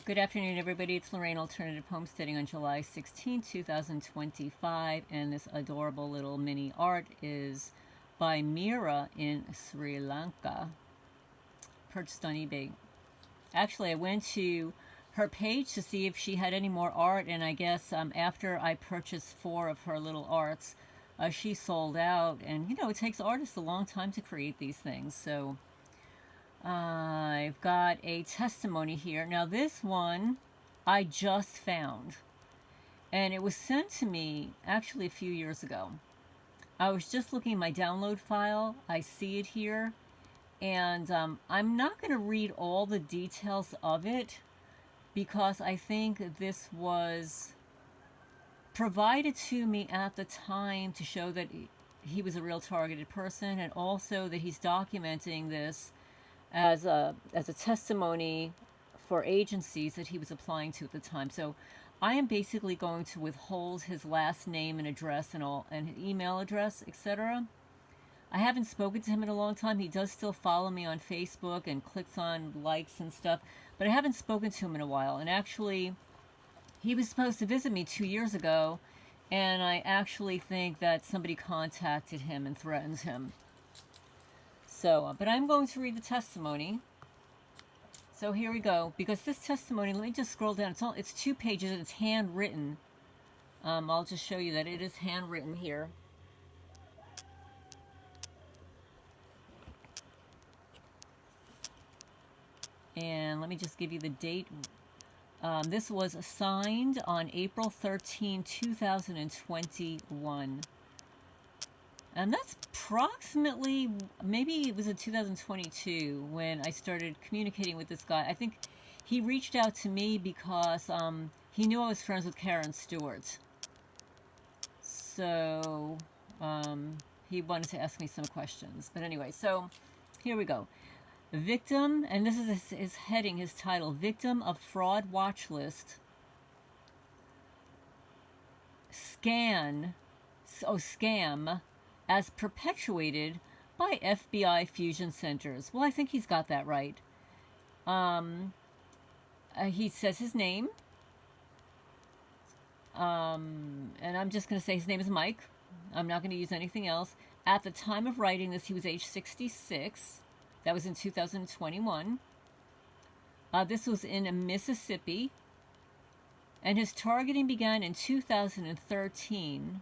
Good afternoon, everybody. It's Lorraine Alternative Homesteading on July 16, 2025, and this adorable little mini art is by Mira in Sri Lanka, purchased on eBay. Actually, I went to her page to see if she had any more art, and I guess after I purchased 4 of her little arts, she sold out, and it takes artists a long time to create these things, so I've got a testimony here. Now this one I just found, and it was sent to me actually a few years ago. I was just looking at my download file. I see it here, and I'm not going to read all the details of it because I think this was provided to me at the time to show that he was a real targeted person, and also that he's documenting this as a testimony for agencies that he was applying to at the time. So I am basically going to withhold his last name and address and his email address, etc. I haven't spoken to him in a long time. He does still follow me on Facebook and clicks on likes and stuff, but I haven't spoken to him in a while. And actually, he was supposed to visit me 2 years ago, and I actually think that somebody contacted him and threatened him. So, but I'm going to read the testimony. So here we go. Because this testimony, let me just scroll down. It's 2 pages and it's handwritten. I'll just show you that it is handwritten here. And let me just give you the date. This was signed on April 13, 2021. And that's approximately, maybe it was in 2022 when I started communicating with this guy. I think he reached out to me because he knew I was friends with Karen Stewart. So he wanted to ask me some questions. But anyway, so here we go. Victim, and this is his heading, his title, Victim of Fraud Watch List. Scam as perpetuated by FBI fusion centers. Well, I think he's got that right. He says his name. And I'm just going to say his name is Mike. I'm not going to use anything else. At the time of writing this, he was age 66. That was in 2021. This was in Mississippi. And his targeting began in 2013.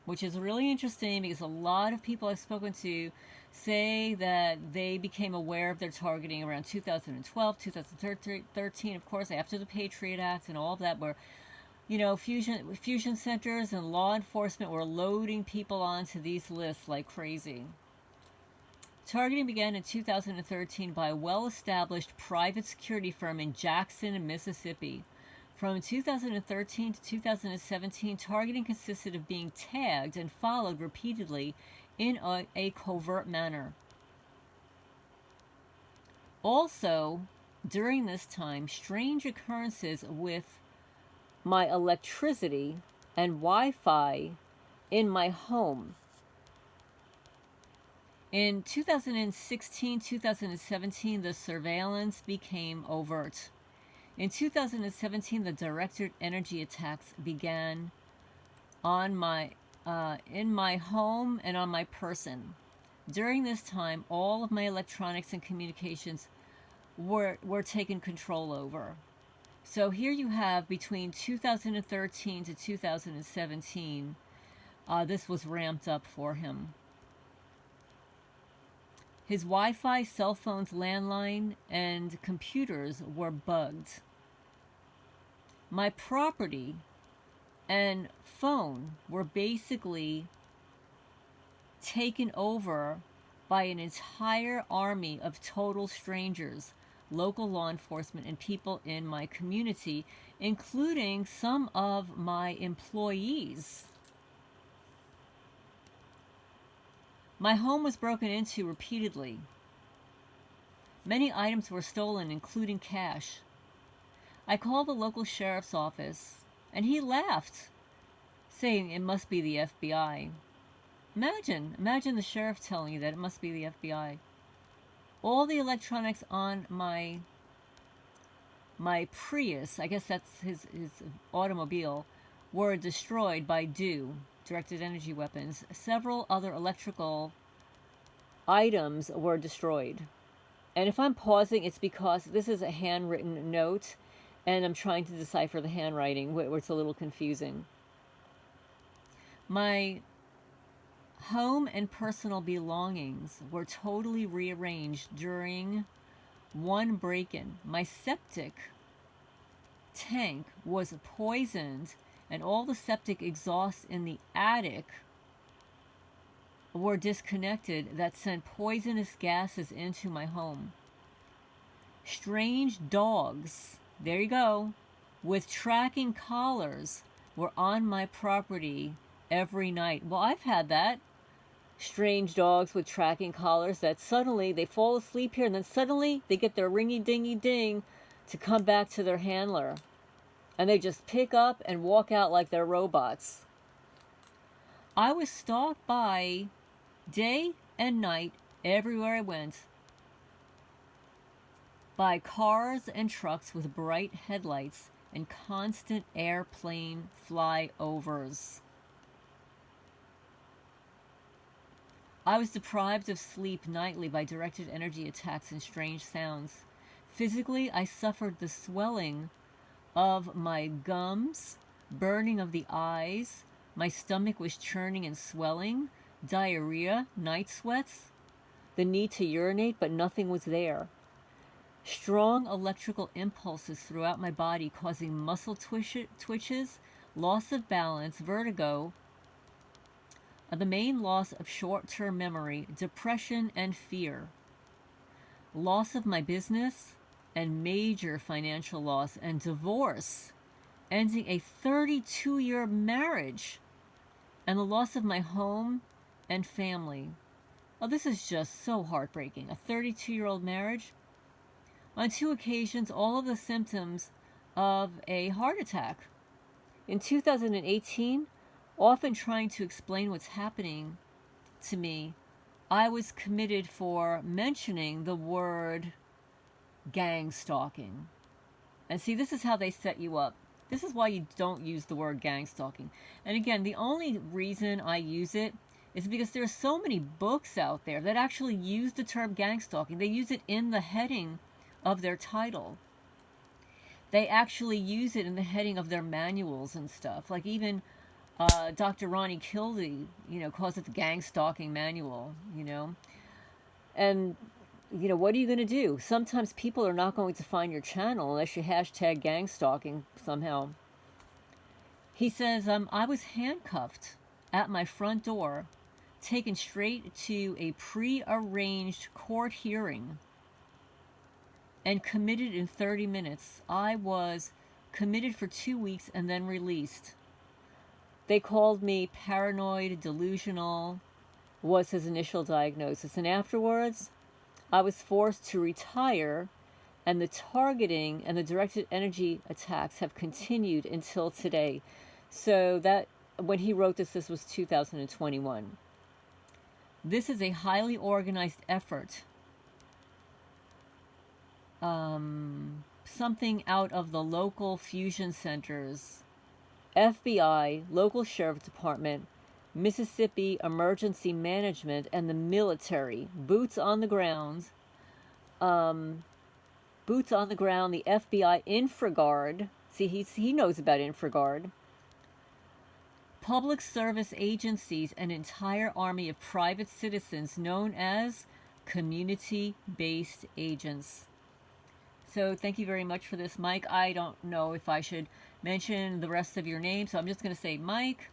Which is really interesting because a lot of people I've spoken to say that they became aware of their targeting around 2012, 2013, of course, after the Patriot Act and all of that, where, fusion centers and law enforcement were loading people onto these lists like crazy. Targeting began in 2013 by a well-established private security firm in Jackson, Mississippi. From 2013 to 2017, targeting consisted of being tagged and followed repeatedly in a covert manner. Also, during this time, strange occurrences with my electricity and Wi-Fi in my home. In 2016-2017, the surveillance became overt. In 2017, the directed energy attacks began on in my home and on my person. During this time, all of my electronics and communications were taken control over. So here you have between 2013 to 2017, this was ramped up for him. His Wi-Fi, cell phones, landline, and computers were bugged. My property and phone were basically taken over by an entire army of total strangers, local law enforcement, and people in my community, including some of my employees. My home was broken into repeatedly. Many items were stolen, including cash. I called the local sheriff's office, and he laughed, saying it must be the FBI. Imagine the sheriff telling you that it must be the FBI. All the electronics on my my Prius, I guess that's his automobile, were destroyed by DEW, directed energy weapons. Several other electrical items were destroyed. And if I'm pausing, it's because this is a handwritten note, and I'm trying to decipher the handwriting, where it's a little confusing. My home and personal belongings were totally rearranged during one break-in. My septic tank was poisoned, and all the septic exhausts in the attic were disconnected that sent poisonous gases into my home. Strange dogs, there you go, with tracking collars were on my property every night. Well, I've had that. Strange dogs with tracking collars that suddenly they fall asleep here and then suddenly they get their ringy dingy ding to come back to their handler. And they just pick up and walk out like they're robots. I was stalked by day and night everywhere I went by cars and trucks with bright headlights and constant airplane flyovers. I was deprived of sleep nightly by directed energy attacks and strange sounds. Physically, I suffered the swelling of my gums, burning of the eyes, my stomach was churning and swelling, diarrhea, night sweats, the need to urinate, but nothing was there. Strong electrical impulses throughout my body causing muscle twitches, loss of balance, vertigo, the main loss of short-term memory, depression and fear, loss of my business, and major financial loss, and divorce, ending a 32-year marriage, and the loss of my home and family. Oh, this is just so heartbreaking. A 32-year-old marriage. On 2 occasions, all of the symptoms of a heart attack. In 2018, often trying to explain what's happening to me, I was committed for mentioning the word gang stalking. And see, this is how they set you up. This is why you don't use the word gang stalking. And again, the only reason I use it is because there are so many books out there that actually use the term gang stalking. They use it in the heading of their title. They actually use it in the heading of their manuals and stuff. Like even Dr. Ronnie Kildee, calls it the gang stalking manual, And, what are you going to do? Sometimes people are not going to find your channel unless you hashtag gang stalking somehow. He says, I was handcuffed at my front door, taken straight to a pre-arranged court hearing, and committed in 30 minutes. I was committed for 2 weeks and then released. They called me paranoid, delusional, was his initial diagnosis. And afterwards, I was forced to retire, and the targeting and the directed energy attacks have continued until today. So that, when he wrote this was 2021. This is a highly organized effort. Something out of the local fusion centers, FBI, local sheriff department, Mississippi Emergency Management, and the military. Boots on the ground. Boots on the ground. The FBI, InfraGard. See, he knows about InfraGard. Public service agencies, an entire army of private citizens known as community-based agents. So thank you very much for this, Mike. I don't know if I should mention the rest of your name, so I'm just going to say Mike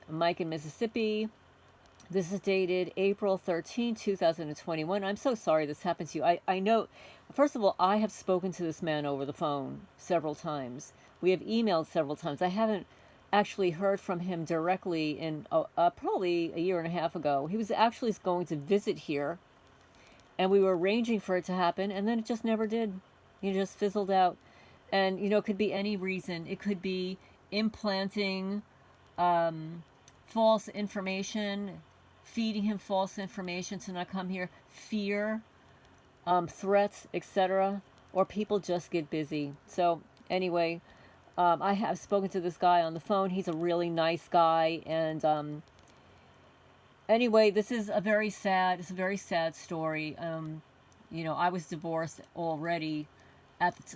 in Mississippi. This is dated April 13, 2021. I'm so sorry this happened to you. I know, first of all, I have spoken to this man over the phone several times. We have emailed several times. I haven't actually heard from him directly in probably a year and a half ago. He was actually going to visit here, and we were arranging for it to happen, and then it just never did. It just fizzled out. And, it could be any reason. It could be implanting false information, feeding him false information to not come here, fear, threats, etc. or people just get busy. So anyway, I have spoken to this guy on the phone. He's a really nice guy, and anyway, it's a very sad story. I was divorced already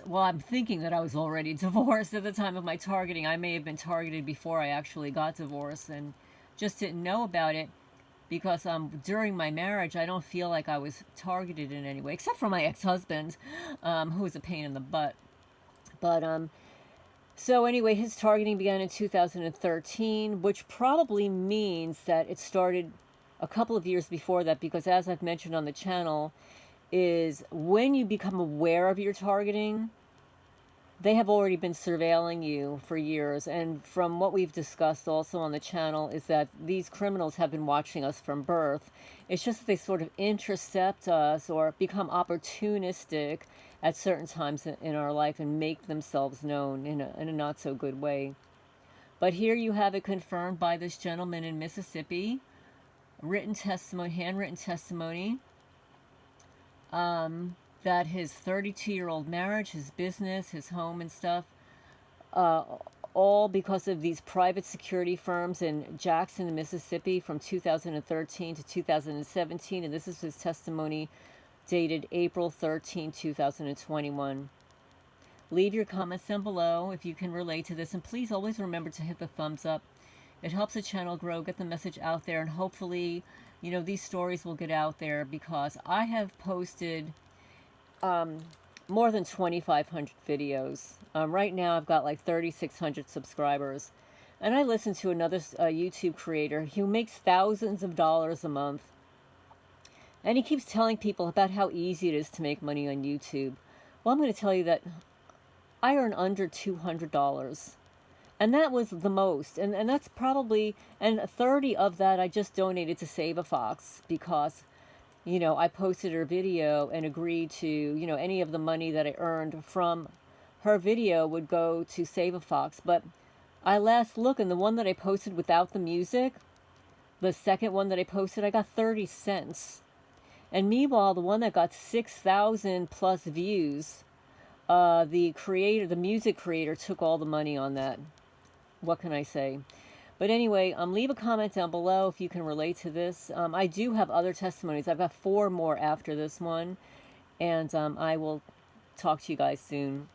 well, I'm thinking that I was already divorced at the time of my targeting. I may have been targeted before I actually got divorced and just didn't know about it because during my marriage, I don't feel like I was targeted in any way, except for my ex-husband, who was a pain in the butt. But so anyway, his targeting began in 2013, which probably means that it started a couple of years before that, because as I've mentioned on the channel, is when you become aware of your targeting, they have already been surveilling you for years. And from what we've discussed also on the channel is that these criminals have been watching us from birth. It's just that they sort of intercept us or become opportunistic at certain times in our life and make themselves known in a not so good way. But here you have it confirmed by this gentleman in Mississippi, handwritten testimony, that his 32-year-old marriage, his business, his home and stuff, all because of these private security firms in Jackson, Mississippi from 2013 to 2017. And this is his testimony dated April 13, 2021. Leave your comments down below if you can relate to this. And please always remember to hit the thumbs up. It helps the channel grow, get the message out there, and hopefully, these stories will get out there, because I have posted more than 2,500 videos. Right now I've got like 3,600 subscribers. And I listen to another YouTube creator who makes thousands of dollars a month. And he keeps telling people about how easy it is to make money on YouTube. Well, I'm going to tell you that I earn under $200. And that was the most. And that's probably, and 30 of that I just donated to Save a Fox, because, I posted her video and agreed to, any of the money that I earned from her video would go to Save a Fox. But I last looked, and the one that I posted without the music, the second one that I posted, I got 30 cents. And meanwhile, the one that got 6,000 plus views, the music creator took all the money on that. What can I say? But anyway, leave a comment down below if you can relate to this. I do have other testimonies. I've got 4 more after this one. And I will talk to you guys soon.